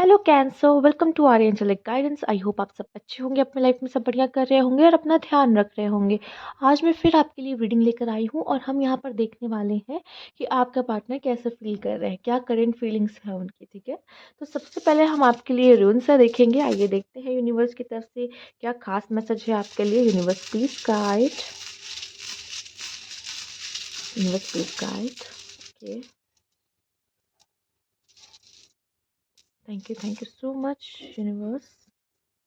Hello Cancer, welcome to our angelic guidance. I hope आप सब अच्छे होंगे, अपने लाइफ में सब बढ़िया कर रहे होंगे और अपना ध्यान रख रहे होंगे। आज मैं फिर आपके लिए रीडिंग लेकर आई हूँ और हम यहाँ पर देखने वाले हैं कि आपका पार्टनर कैसे फील कर रहे हैं, क्या करेंट फीलिंग्स है उनकी। ठीक है, तो सबसे पहले हम आपके लिए रून्स देखेंगे। आइए देखते हैं यूनिवर्स की तरफ से क्या खास मैसेज है आपके लिए। Universe please guide, universe please guide. Okay, thank you so much universe.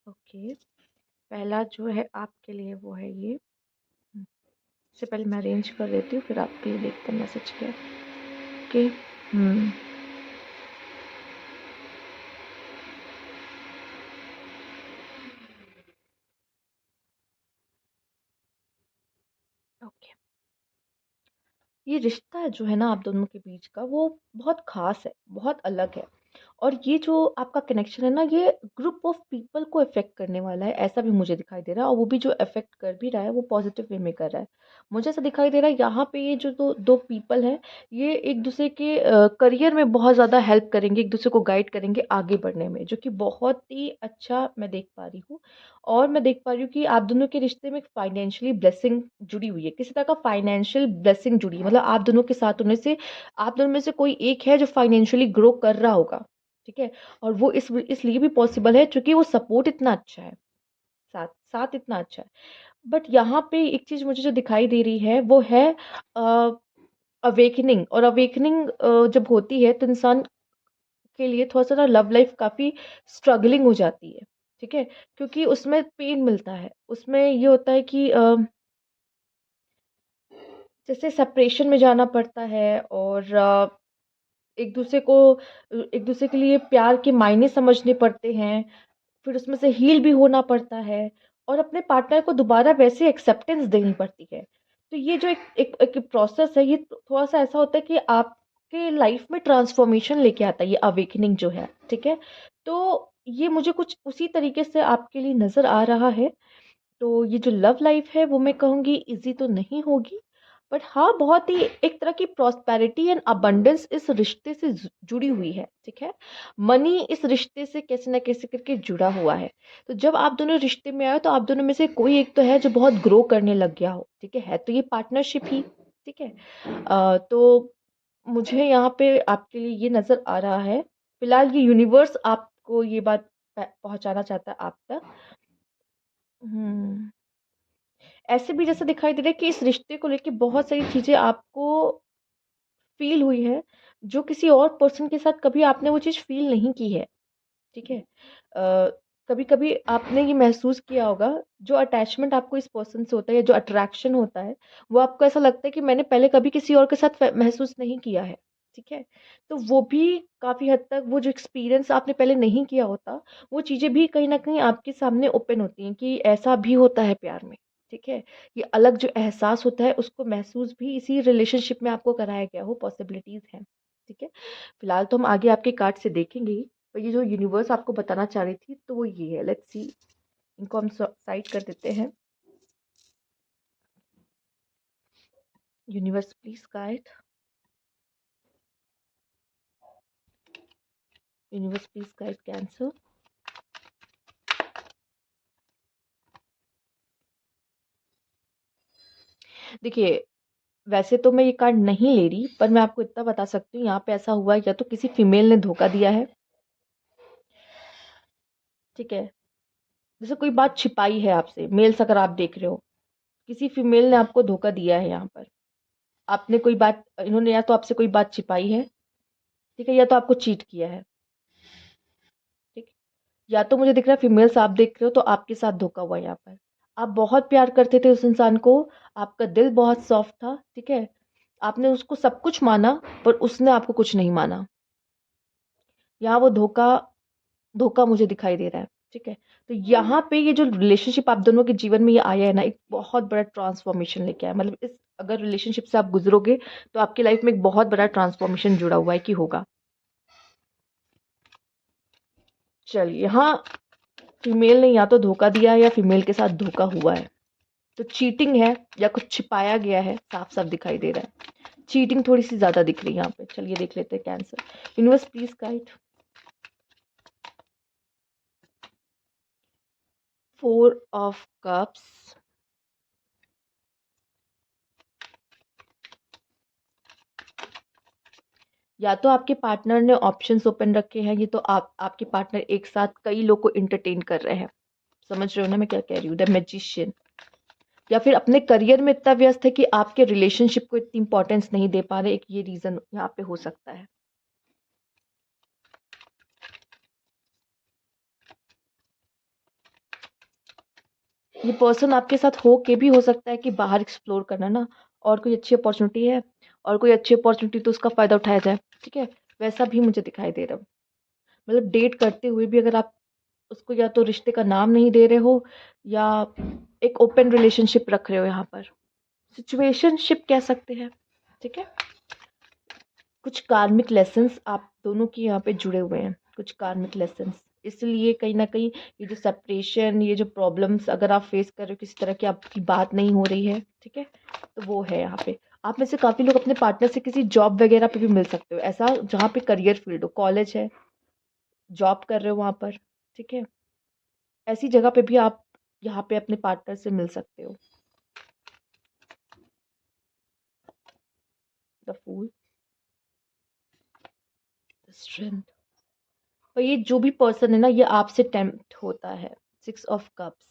Okay, पहला जो है आपके लिए वो है ये। इससे पहले मैं अरेंज कर देती हूँ, फिर आपके लिए देखते हैं मैसेज क्या। Okay, okay. ये रिश्ता जो है ना आप दोनों के बीच का, वो बहुत खास है, बहुत अलग है। और ये जो आपका कनेक्शन है ना, ये ग्रुप ऑफ पीपल को इफेक्ट करने वाला है, ऐसा भी मुझे दिखाई दे रहा है। और वो भी जो इफेक्ट कर भी रहा है वो पॉजिटिव वे में कर रहा है। मुझे ऐसा दिखाई दे रहा है यहाँ पे ये जो दो दो पीपल है, ये एक दूसरे के करियर में बहुत ज़्यादा हेल्प करेंगे, एक दूसरे को गाइड करेंगे आगे बढ़ने में, जो कि बहुत ही अच्छा मैं देख पा रही हूँ। और मैं देख पा रही हूँ कि आप दोनों के रिश्ते में फाइनेंशियली ब्लेसिंग जुड़ी हुई है, किसी तरह का फाइनेंशियल ब्लेसिंग जुड़ी है। मतलब आप दोनों के साथ होने से आप दोनों में से कोई एक है जो फाइनेंशियली ग्रो कर रहा होगा। ठीक है, और वो इसलिए भी पॉसिबल है क्योंकि वो सपोर्ट इतना अच्छा है, साथ साथ इतना अच्छा है। बट यहाँ पे एक चीज मुझे जो दिखाई दे रही है वो है अवेकनिंग। और अवेकनिंग जब होती है तो इंसान के लिए थोड़ा सा ना लव लाइफ काफी स्ट्रगलिंग हो जाती है। ठीक है, क्योंकि उसमें पेन मिलता है, उसमें ये होता है कि जैसे सेपरेशन में जाना पड़ता है और एक दूसरे को एक दूसरे के लिए प्यार के मायने समझने पड़ते हैं, फिर उसमें से हील भी होना पड़ता है और अपने पार्टनर को दोबारा वैसे एक्सेप्टेंस देनी पड़ती है। तो ये जो एक प्रोसेस है, ये थोड़ा सा ऐसा होता है कि आपके लाइफ में ट्रांसफॉर्मेशन लेके आता है ये अवेकनिंग जो है। ठीक है, तो ये मुझे कुछ उसी तरीके से आपके लिए नज़र आ रहा है। तो ये जो लव लाइफ है वो मैं कहूँगी इजी तो नहीं होगी, बट हाँ बहुत ही एक तरह की प्रॉस्पेरिटी एंड अबंडेंस इस रिश्ते से जुड़ी हुई है। ठीक है, मनी इस रिश्ते से कैसे ना कैसे करके जुड़ा हुआ है। तो जब आप दोनों रिश्ते में आए तो आप दोनों में से कोई एक तो है जो बहुत ग्रो करने लग गया हो। ठीक है तो ये पार्टनरशिप ही। ठीक है, तो मुझे यहाँ पे आपके लिए ये नज़र आ रहा है। फिलहाल ये यूनिवर्स आपको ये बात पहुंचाना चाहता है आप तक। हम्म, ऐसे भी जैसे दिखाई दे रहा है कि इस रिश्ते को लेके बहुत सारी चीज़ें आपको फ़ील हुई है, जो किसी और पर्सन के साथ कभी आपने वो चीज़ फ़ील नहीं की है। ठीक है? कभी-कभी आपने ये महसूस किया होगा, जो अटैचमेंट आपको इस पर्सन से होता है या जो अट्रैक्शन होता है, वो आपको ऐसा लगता है कि मैंने पहले कभी किसी और के साथ महसूस नहीं किया है। ठीक है? तो वो भी काफ़ी हद तक वो जो एक्सपीरियंस आपने पहले नहीं किया होता, वो चीज़ें भी कहीं न कहीं आपके सामने ओपन होती हैं कि ऐसा भी होता है प्यार में। ठीक है? ये अलग जो एहसास होता है उसको महसूस भी इसी रिलेशनशिप में आपको कराया गया हो, पॉसिबिलिटीज़ हैं। ठीक है? फिलहाल तो हम आगे आपके कार्ड से देखेंगे ही। पर ये जो यूनिवर्स आपको बताना चाह रही थी तो वो ये है। लेट्स सी, इनको हम साइड कर देते हैं। Universe please guide, universe please guide cancer. देखिए, वैसे तो मैं ये कार्ड नहीं ले रही, पर मैं आपको इतना बता सकती हूँ यहाँ पे ऐसा हुआ है या तो किसी फीमेल ने धोखा दिया है। ठीक है, जैसे कोई बात छिपाई है आपसे, मेल्स अगर आप देख रहे हो, किसी फीमेल ने आपको धोखा दिया है यहाँ पर। आपने कोई बात, इन्होंने या तो आपसे कोई बात छिपाई है, ठीक है, या तो आपको चीट किया है। ठीक, या तो मुझे दिख रहा है फीमेल्स आप देख रहे हो तो आपके साथ धोखा हुआ यहाँ पर। आप बहुत प्यार करते थे उस इंसान को, आपका दिल बहुत सॉफ्ट था। ठीक है, आपने उसको सब कुछ माना, पर उसने आपको कुछ नहीं माना। यहाँ वो धोखा धोखा मुझे दिखाई दे रहा है। ठीक है, तो यहाँ पे ये जो रिलेशनशिप आप दोनों के जीवन में ये आया है ना, एक बहुत बड़ा ट्रांसफॉर्मेशन लेके आया। मतलब इस अगर रिलेशनशिप से आप गुजरोगे तो आपकी लाइफ में एक बहुत बड़ा ट्रांसफॉर्मेशन जुड़ा हुआ है कि होगा। चलिए, यहाँ फीमेल ने या तो धोखा दिया है या फीमेल के साथ धोखा हुआ है। तो चीटिंग है या कुछ छिपाया गया है, साफ साफ दिखाई दे रहा है। चीटिंग थोड़ी सी ज्यादा दिख रही है यहाँ पे। चलिए देख लेते हैं cancer. Universe please guide, four of cups, या तो आपके पार्टनर ने ऑप्शंस ओपन रखे हैं, ये तो आपके पार्टनर एक साथ कई लोग को इंटरटेन कर रहे हैं। समझ रहे हो ना मैं क्या कह रही हूँ? The magician. या फिर अपने करियर में इतना व्यस्त है कि आपके रिलेशनशिप को इतनी इंपॉर्टेंस नहीं दे पा रहे, एक ये रीजन यहाँ पे हो सकता है। ये पर्सन आपके साथ हो के भी हो सकता है कि बाहर एक्सप्लोर करना ना, और कोई अच्छी अपॉर्चुनिटी है, और कोई अच्छी अपॉर्चुनिटी तो उसका फायदा उठाया जाए। ठीक है, वैसा भी मुझे दिखाई दे रहा है। मतलब डेट करते हुए भी अगर आप उसको या तो रिश्ते का नाम नहीं दे रहे हो, या एक ओपन रिलेशनशिप रख रहे हो, यहाँ पर सिचुएशनशिप कह सकते हैं। ठीक है, कुछ कार्मिक लेसन्स आप दोनों की यहाँ पे जुड़े हुए हैं, कुछ कार्मिक लेसन्स। इसलिए कहीं ना कहीं ये जो सेपरेशन, ये जो प्रॉब्लम्स अगर आप फेस कर रहे हो, किसी तरह की आपकी बात नहीं हो रही है, ठीक है, तो वो है यहाँ पे। आप में से काफ़ी लोग अपने पार्टनर से किसी जॉब वगैरह पे भी मिल सकते हो, ऐसा जहाँ पे करियर फील्ड हो, कॉलेज है, जॉब कर रहे हो वहाँ पर। ठीक है, ऐसी जगह पे भी आप यहाँ पे अपने पार्टनर से मिल सकते हो। The fool, strength. पर ये जो भी पर्सन है ना, ये आपसे टेम्प्ट होता है। Six of cups.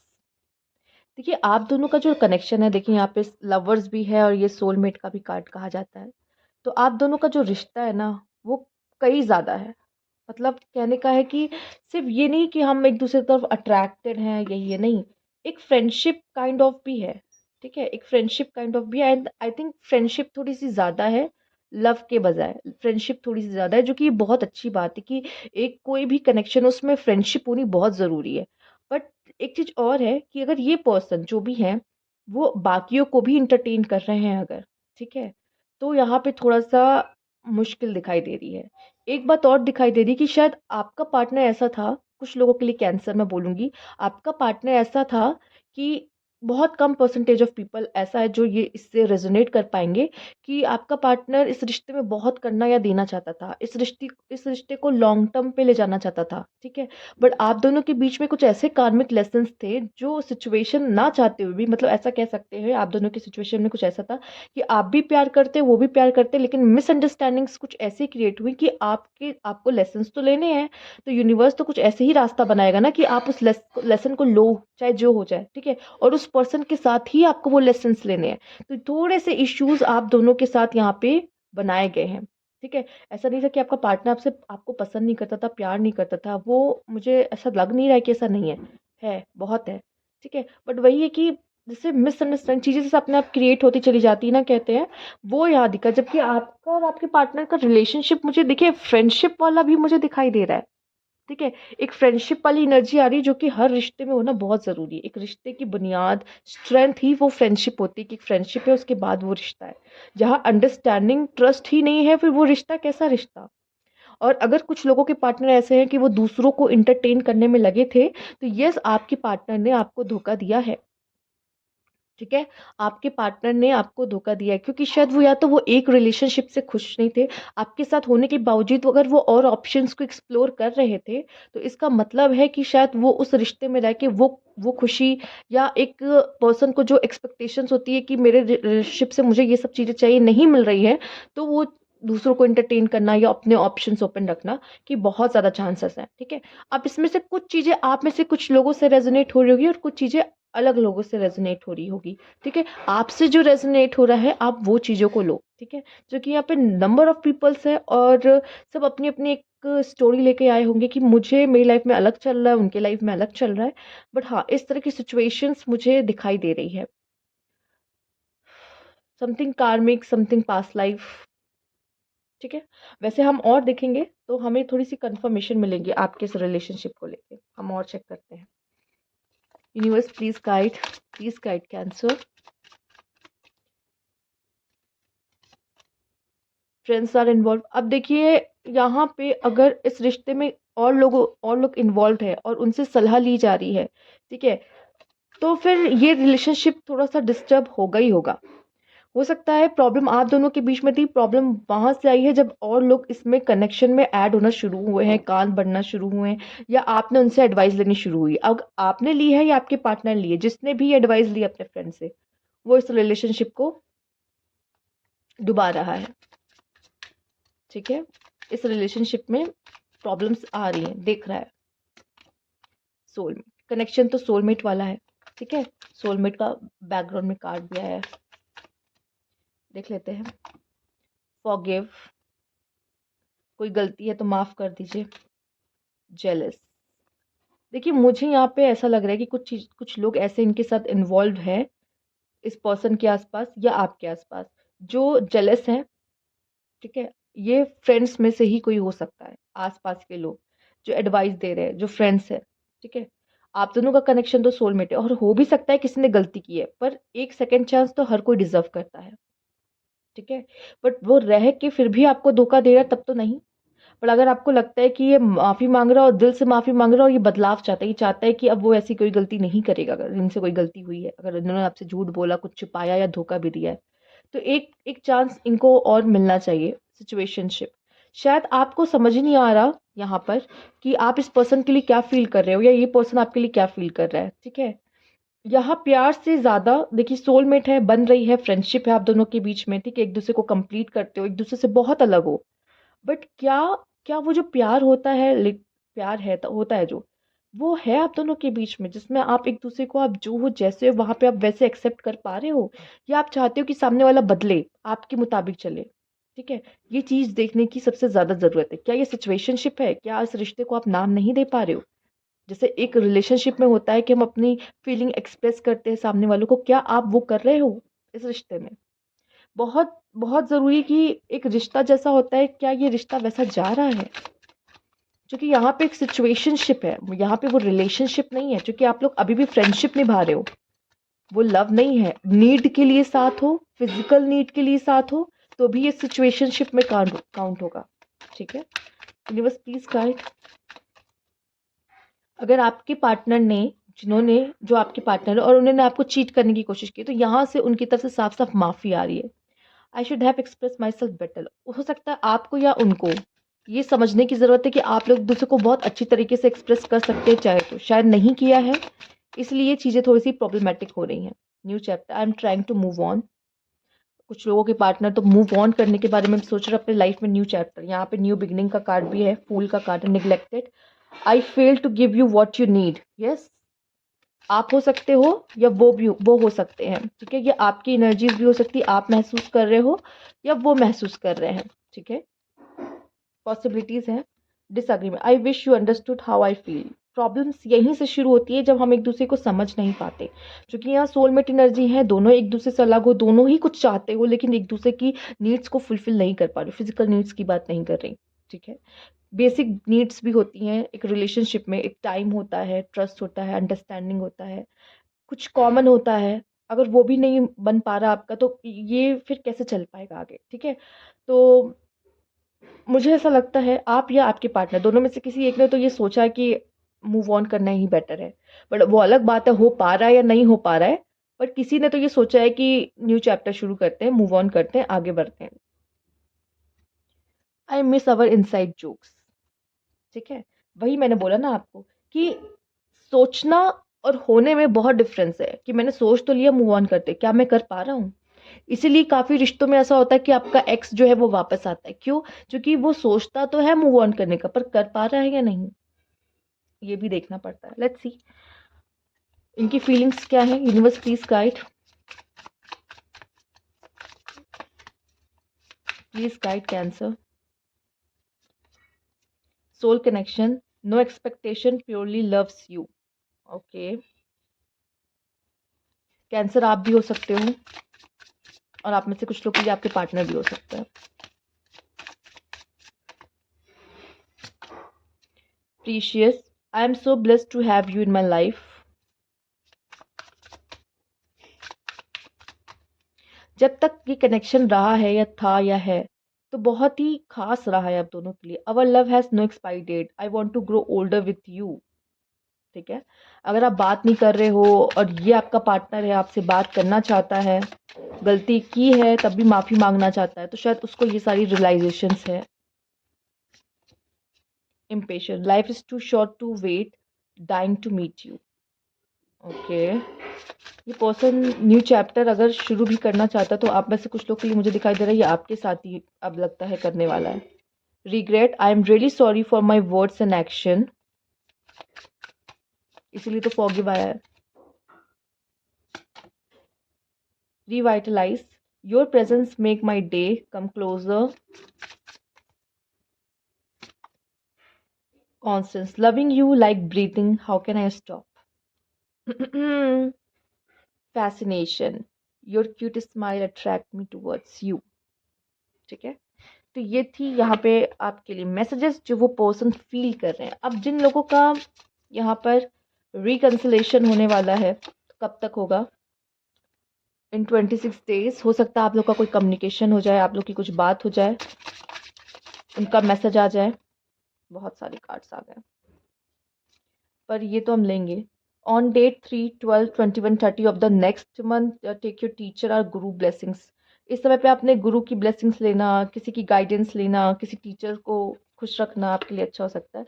देखिए आप दोनों का जो कनेक्शन है, देखिए यहाँ पे लवर्स भी है और ये सोलमेट का भी कार्ड कहा जाता है। तो आप दोनों का जो रिश्ता है ना, वो कई ज़्यादा है। मतलब कहने का है कि सिर्फ ये नहीं कि हम एक दूसरे की तरफ अट्रैक्टेड हैं, यही है नहीं, एक फ्रेंडशिप काइंड ऑफ भी है। ठीक है, एक फ्रेंडशिप काइंड ऑफ भी है, एंड आई थिंक फ्रेंडशिप थोड़ी सी ज़्यादा है लव के बजाय। फ्रेंडशिप थोड़ी सी ज़्यादा है, जो कि ये बहुत अच्छी बात है कि एक कोई भी कनेक्शन उसमें फ्रेंडशिप होनी बहुत ज़रूरी है। बट एक चीज़ और है कि अगर ये पर्सन जो भी है वो बाकियों को भी इंटरटेन कर रहे हैं अगर, ठीक है, तो यहाँ पे थोड़ा सा मुश्किल दिखाई दे रही है। एक बात और दिखाई दे रही है कि शायद आपका पार्टनर ऐसा था, कुछ लोगों के लिए कैंसर मैं बोलूँगी, आपका पार्टनर ऐसा था कि बहुत कम परसेंटेज ऑफ पीपल ऐसा है जो ये इससे रेजोनेट कर पाएंगे कि आपका पार्टनर इस रिश्ते में बहुत करना या देना चाहता था, इस रिश्ते को लॉन्ग टर्म पे ले जाना चाहता था। ठीक है, बट आप दोनों के बीच में कुछ ऐसे कार्मिक लेसन्स थे जो सिचुएशन ना चाहते हुए भी, मतलब ऐसा कह सकते हैं आप दोनों की सिचुएशन में कुछ ऐसा था कि आप भी प्यार करते, वो भी प्यार करते, लेकिन मिसअंडरस्टैंडिंग्स कुछ ऐसी क्रिएट हुई कि आपको लेसन्स तो लेने हैं, तो यूनिवर्स तो कुछ ऐसे ही रास्ता बनाएगा ना कि आप उस लेसन को लो, चाहे जो हो जाए। ठीक है, और उस पर्सन के साथ ही आपको वो लेसन्स लेने हैं। तो थोड़े से इश्यूज आप दोनों के साथ यहाँ पे बनाए गए हैं। ठीक है, ऐसा नहीं था कि आपका पार्टनर आपको पसंद नहीं करता था, प्यार नहीं करता था, वो मुझे ऐसा लग नहीं रहा है कि ऐसा नहीं है बहुत है। ठीक है, बट वही है कि जैसे मिसअंडरस्टैंड चीज़ें जैसे अपने आप क्रिएट होती चली जाती है ना, कहते हैं, वो यहाँ दिखा। जबकि आपका और आपके पार्टनर का रिलेशनशिप मुझे देखिए फ्रेंडशिप वाला भी मुझे दिखाई दे रहा है। ठीक है, एक फ्रेंडशिप वाली एनर्जी आ रही है, जो कि हर रिश्ते में होना बहुत ज़रूरी है। एक रिश्ते की बुनियाद, स्ट्रेंथ ही वो फ्रेंडशिप होती है कि एक फ्रेंडशिप है, उसके बाद वो रिश्ता है। जहाँ अंडरस्टैंडिंग, ट्रस्ट ही नहीं है, फिर वो रिश्ता कैसा रिश्ता। और अगर कुछ लोगों के पार्टनर ऐसे हैं कि वो दूसरों को इंटरटेन करने में लगे थे, तो यस, आपके पार्टनर ने आपको धोखा दिया है। ठीक है, आपके पार्टनर ने आपको धोखा दिया है, क्योंकि शायद वो या तो वो एक रिलेशनशिप से खुश नहीं थे, आपके साथ होने के बावजूद अगर वो और ऑप्शंस को एक्सप्लोर कर रहे थे, तो इसका मतलब है कि शायद वो उस रिश्ते में रह के वो खुशी, या एक पर्सन को जो एक्सपेक्टेशंस होती है कि मेरे रिलेशनशिप से मुझे ये सब चीज़ें चाहिए, नहीं मिल रही है, तो वो दूसरों को एंटरटेन करना या अपने ऑप्शंस ओपन रखना की बहुत ज़्यादा चांसेस है। ठीक है, अब इसमें से कुछ चीज़ें आप में से कुछ लोगों से रेजोनेट हो रही होगी, और कुछ चीज़ें अलग लोगों से रेजोनेट हो रही होगी। ठीक है, आपसे जो रेजोनेट हो रहा है आप वो चीज़ों को लो। ठीक है, जो कि यहाँ पे नंबर ऑफ पीपल्स है, और सब अपनी अपनी एक स्टोरी लेके आए होंगे कि मुझे मेरी लाइफ में अलग चल रहा है, उनके लाइफ में अलग चल रहा है। बट हाँ, इस तरह की सिचुएशंस मुझे दिखाई दे रही है। समथिंग कार्मिक, समथिंग पास्ट लाइफ। ठीक है, वैसे हम और देखेंगे तो हमें थोड़ी सी कंफर्मेशन मिलेंगी आपके इस रिलेशनशिप को लेके। हम और चेक करते हैं। Universe please guide Cancer. Friends are involve. अब देखिए यहाँ पे अगर इस रिश्ते में और लोग इन्वॉल्व है और उनसे सलाह ली जा रही है, ठीक है, तो फिर ये रिलेशनशिप थोड़ा सा डिस्टर्ब होगा ही होगा। हो सकता है प्रॉब्लम आप दोनों के बीच में थी, प्रॉब्लम वहां से आई है जब और लोग इसमें कनेक्शन में ऐड होना शुरू हुए हैं, कान बढ़ना शुरू हुए हैं, या आपने उनसे एडवाइस लेनी शुरू हुई। अब आपने ली है या आपके पार्टनर ली है, जिसने भी एडवाइस ली अपने फ्रेंड से, वो इस रिलेशनशिप को डुबा रहा है। ठीक है, इस रिलेशनशिप में प्रॉब्लम्स आ रही हैं, देख रहा है। सोलमेट कनेक्शन तो सोलमेट वाला है। ठीक है, सोलमेट का बैकग्राउंड में कार्ड भी आया है, देख लेते हैं। फॉरगिव, कोई गलती है तो माफ कर दीजिए। जेलस, देखिए मुझे यहाँ पे ऐसा लग रहा है कि कुछ लोग ऐसे इनके साथ इन्वॉल्व हैं इस पर्सन के आसपास या आपके आसपास, जो जेलस हैं। ठीक है, ये फ्रेंड्स में से ही कोई हो सकता है, आसपास के लोग जो एडवाइस दे रहे हैं, जो फ्रेंड्स हैं। ठीक है, आप दोनों का कनेक्शन तो सोलमेट है, और हो भी सकता है किसी ने गलती की है, पर एक सेकेंड चांस तो हर कोई डिजर्व करता है। ठीक है, बट वो रह के फिर भी आपको धोखा दे रहा है तब तो नहीं। पर अगर आपको लगता है कि ये माफ़ी मांग रहा है और दिल से माफ़ी मांग रहा है और ये बदलाव चाहता है, ये चाहता है कि अब वो ऐसी कोई गलती नहीं करेगा, अगर इनसे कोई गलती हुई है, अगर इन्होंने आपसे झूठ बोला, कुछ छुपाया या धोखा भी दिया है, तो एक एक चांस इनको और मिलना चाहिए। सिचुएशनशिप, शायद आपको समझ ही नहीं आ रहा यहाँ पर कि आप इस पर्सन के लिए क्या फील कर रहे हो या ये पर्सन आपके लिए क्या फील कर रहा है। ठीक है, यहाँ प्यार से ज़्यादा देखिए सोलमेट है, बन रही है, फ्रेंडशिप है आप दोनों के बीच में। ठीक है, एक दूसरे को कंप्लीट करते हो, एक दूसरे से बहुत अलग हो, बट क्या क्या वो जो प्यार होता है, प्यार है तो होता है जो, वो है आप दोनों के बीच में, जिसमें आप एक दूसरे को, आप जो हो जैसे हो वहां पे आप वैसे एक्सेप्ट कर पा रहे हो, या आप चाहते हो कि सामने वाला बदले, आपके मुताबिक चले। ठीक है, ये चीज देखने की सबसे ज्यादा जरूरत है। क्या ये सिचुएशनशिप है, क्या इस रिश्ते को आप नाम नहीं दे पा रहे हो? जैसे एक रिलेशनशिप में होता है कि हम अपनी फीलिंग एक्सप्रेस करते हैं सामने वालों को, क्या आप वो कर रहे हो इस रिश्ते में? बहुत बहुत ज़रूरी कि एक रिश्ता जैसा होता है, क्या ये रिश्ता वैसा जा रहा है? क्योंकि यहाँ पे एक सिचुएशनशिप है, यहाँ पे वो रिलेशनशिप नहीं है, क्योंकि आप लोग अभी भी फ्रेंडशिप निभा रहे हो, वो लव नहीं है। नीड के लिए साथ हो, फिजिकल नीड के लिए साथ हो, तो भी ये सिचुएशनशिप में काउंट होगा। ठीक है, यूनिवर्स प्लीज गाइड। अगर आपके पार्टनर ने, जिन्होंने, जो आपके पार्टनर है और उन्होंने आपको चीट करने की कोशिश की, तो यहाँ से उनकी तरफ से साफ साफ माफ़ी आ रही है। I should have express my self better. हो सकता है आपको या उनको ये समझने की ज़रूरत है कि आप लोग दूसरे को बहुत अच्छी तरीके से एक्सप्रेस कर सकते हैं, चाहे तो शायद नहीं किया है, इसलिए चीज़ें थोड़ी सी प्रॉब्लमेटिक हो रही हैं। New chapter, I am trying to move on. कुछ लोगों के पार्टनर तो मूव ऑन करने के बारे में सोच रहे अपने लाइफ में। न्यू चैप्टर, यहाँ पे न्यू बिगनिंग का कार्ड भी है, फूल का कार्ड है, neglected. I fail to give you what you need. Yes, आप हो सकते हो या वो भी वो हो सकते हैं। ठीक है, ये आपकी एनर्जीज भी हो सकती है, आप महसूस कर रहे हो या वो महसूस कर रहे हैं। ठीक है, पॉसिबिलिटीज हैं। Disagreement, I wish you understood how I feel. Problems यहीं से शुरू होती है जब हम एक दूसरे को समझ नहीं पाते, क्योंकि यहाँ सोलमेट एनर्जी है, दोनों एक दूसरे से अलग हो, दोनों ही कुछ चाहते हो लेकिन एक दूसरे की नीड्स को फुलफिल नहीं कर पा रहे। फिजिकल नीड्स की बात नहीं कर रही। ठीक है, बेसिक नीड्स भी होती हैं एक रिलेशनशिप में। एक टाइम होता है, ट्रस्ट होता है, अंडरस्टैंडिंग होता है, कुछ कॉमन होता है। अगर वो भी नहीं बन पा रहा आपका, तो ये फिर कैसे चल पाएगा आगे? ठीक है, तो मुझे ऐसा लगता है आप या आपके पार्टनर दोनों में से किसी एक ने तो ये सोचा है कि मूव ऑन करना ही बेटर है। बट वो अलग बात है हो पा रहा है या नहीं हो पा रहा है, बट किसी ने तो ये सोचा है कि न्यू चैप्टर शुरू करते हैं, मूव ऑन करते हैं, आगे बढ़ते हैं। I miss our inside jokes. ठीक है, वही मैंने बोला ना आपको कि सोचना और होने में बहुत डिफरेंस है। कि मैंने सोच तो लिया मूव ऑन करते, क्या मैं कर पा रहा हूँ? इसीलिए काफी रिश्तों में ऐसा होता है कि आपका एक्स जो है वो वापस आता है। क्यों? क्योंकि वो सोचता तो है मूव ऑन करने का, पर कर पा रहा है या नहीं, ये भी देखना पड़ता है। लेट्स सी इनकी फीलिंग्स क्या है। Universe please guide, please guide Cancer. Soul connection, no expectation, purely loves you. Okay, Cancer आप भी हो सकते हो, और आप में से कुछ लोग के लिए आपके पार्टनर भी हो सकते हैं। Precious, I am so blessed to have you in my life. जब तक ये कनेक्शन रहा है या था या है, तो बहुत ही खास रहा है आप दोनों के लिए। Our love has no expiry date, I want to grow older with you. ठीक है। अगर आप बात नहीं कर रहे हो और ये आपका पार्टनर है, आपसे बात करना चाहता है, गलती की है तब भी माफ़ी मांगना चाहता है, तो शायद उसको ये सारी रियलाइजेशंस है। Impatient, life is too short to wait, dying to meet you. Okay, ये पर्सन न्यू चैप्टर अगर शुरू भी करना चाहता है तो आप में से कुछ लोग के लिए मुझे दिखाई दे रहा है ये आपके साथ ही अब लगता है करने वाला है। Regret, I am really sorry for my words and action, इसीलिए तो फॉरगिव आया है। Revitalise, your presence make my day come closer. Constance, loving you like breathing, how can I stop. Fascination, your cute smile attract me towards you. ठीक है, तो ये थी यहाँ पे आपके लिए मैसेजेस जो वो पर्सन फील कर रहे हैं। अब जिन लोगों का यहाँ पर रिकन्सिलेशन होने वाला है, तो कब तक होगा? इन 26 डेज। हो सकता है आप लोग का कोई कम्युनिकेशन हो जाए, आप लोग की कुछ बात हो जाए, उनका मैसेज आ जाए। बहुत सारी कार्ड्स आ गए, पर ये तो हम लेंगे। On date 3/12/21/30 of the next month take your teacher और गुरु ब्लेसिंग्स। इस समय पे आपने गुरु की ब्लेसिंग्स लेना, किसी की गाइडेंस लेना, किसी टीचर को खुश रखना आपके लिए अच्छा हो सकता है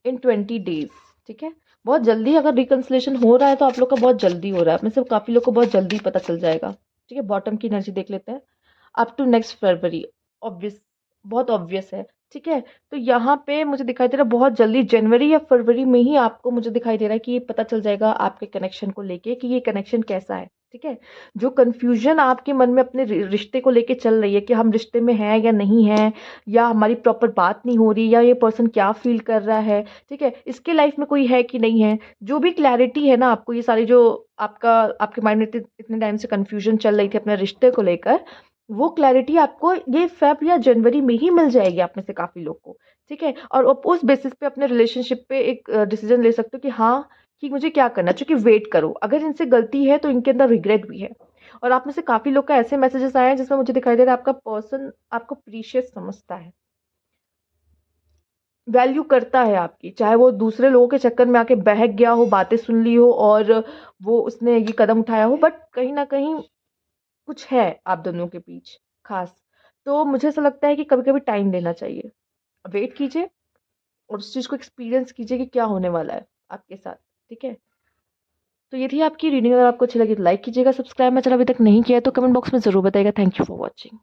इन 20 डेज। ठीक है, बहुत जल्दी अगर रिकन्सिलेशन हो रहा है तो आप लोग का बहुत जल्दी हो रहा है, अपने से काफ़ी लोग को बहुत जल्दी पता चल जाएगा। ठीक है, बॉटम की एनर्जी देख लेते हैं। Up to next February, obvious, बहुत ऑब्वियस है। ठीक है, तो यहाँ पे मुझे दिखाई दे रहा है बहुत जल्दी जनवरी या फरवरी में ही आपको मुझे दिखाई दे रहा है कि ये पता चल जाएगा आपके कनेक्शन को लेके कि ये कनेक्शन कैसा है। ठीक है, जो कन्फ्यूजन आपके मन में अपने रिश्ते को लेके चल रही है कि हम रिश्ते में हैं या नहीं हैं, या हमारी प्रॉपर बात नहीं हो रही, या ये पर्सन क्या फील कर रहा है, ठीक है, इसके लाइफ में कोई है कि नहीं है, जो भी क्लैरिटी है ना आपको, ये सारी जो आपके माइंड में इतने टाइम से कन्फ्यूजन चल रही थी अपने रिश्ते को लेकर, वो क्लैरिटी आपको ये फेब या जनवरी में ही मिल जाएगी आप में से काफ़ी लोग को। ठीक है, और आप उस बेसिस पे अपने रिलेशनशिप पे एक डिसीजन ले सकते हो कि हाँ, कि मुझे क्या करना है। क्योंकि वेट करो, अगर इनसे गलती है तो इनके अंदर रिग्रेट भी है। और आप में से काफ़ी लोग का ऐसे मैसेजेस आए हैं जिसमें मुझे दिखाई दे रहा है आपका पर्सन आपको प्रीशियस समझता है, वैल्यू करता है आपकी, चाहे वो दूसरे लोगों के चक्कर में आके बहक गया हो, बातें सुन ली हो और वो उसने ये कदम उठाया हो, बट कहीं ना कहीं कुछ है आप दोनों के बीच खास। तो मुझे ऐसा लगता है कि कभी कभी टाइम लेना चाहिए, वेट कीजिए और उस चीज़ को एक्सपीरियंस कीजिए कि क्या होने वाला है आपके साथ। ठीक है, तो ये थी आपकी रीडिंग। अगर आपको अच्छी लगी तो लाइक कीजिएगा, सब्सक्राइब मेरा चैनल अभी तक नहीं किया है तो कमेंट बॉक्स में ज़रूर बताइएगा। Thank you for watching.